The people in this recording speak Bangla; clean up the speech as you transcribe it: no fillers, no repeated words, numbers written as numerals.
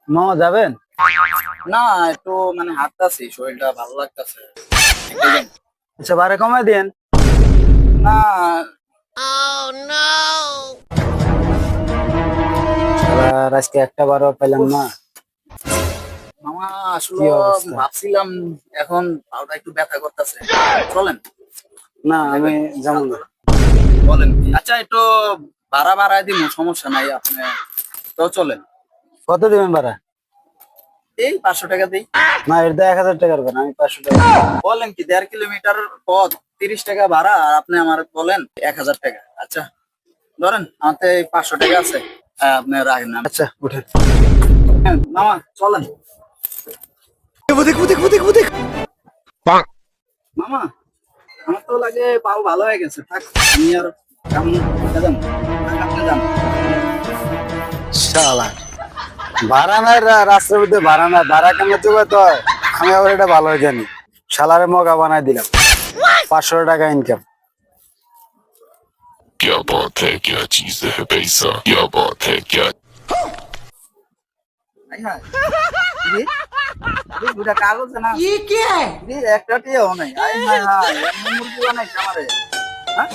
মামা যাবেন? না, একটু মানে হাঁটতাছি, শরীরটা ভালো লাগতেছে। আচ্ছা ভাড়া কমায় দেন। না, আর আজকে একটা বারও পেলাম না। মামা কি আসলে অবস্থা? ভাবছিলাম এখন পাউটা একটু ব্যথা করতেছে। চলেন। না আমি যাবো না। বলেন কি? আচ্ছা, একটু ভাড়া বাড়ায় দিব, সমস্যা নাই। আপনি তো চলেন। কত দিবেন ভাড়া? এই 500 টাকা দিই। না এর তো 1,000 টাকার ভাড়া, আমি 500 টাকা। বলেন কি, 1.5 কিলোমিটার পথ, 30 টাকা ভাড়া, আর আপনি আমার বলেন 1,000 টাকা। আচ্ছা ধরেন, আমাতে 500 টাকা আছে। আপনি রাখেন না। আচ্ছা উঠেন। হ্যাঁ, মামা চলেন। মামা আমার তো লাগে পাও ভালো হয়ে গেছে, থাক। আমি আর কেমন যান, থাক, আপনি যান। শালা ভাড়া নাই, রাস্তার মধ্যে ভাড়া নাই, ভাড়া কেমন চলে তো আমি আবার এটা ভালো জানি। শালারে মগা বানাই দিলাম, 500 টাকা ইনকাম। क्या बात है, क्या चीज है पैसा, क्या बात है, क्या হাই হাই, রে, রে, বুড়া কালো না। ये क्या है? রে, একটা টিও নাই। হাই হাই হাই, এমন মুরগি বানাইছে আমারে। হ্যাঁ?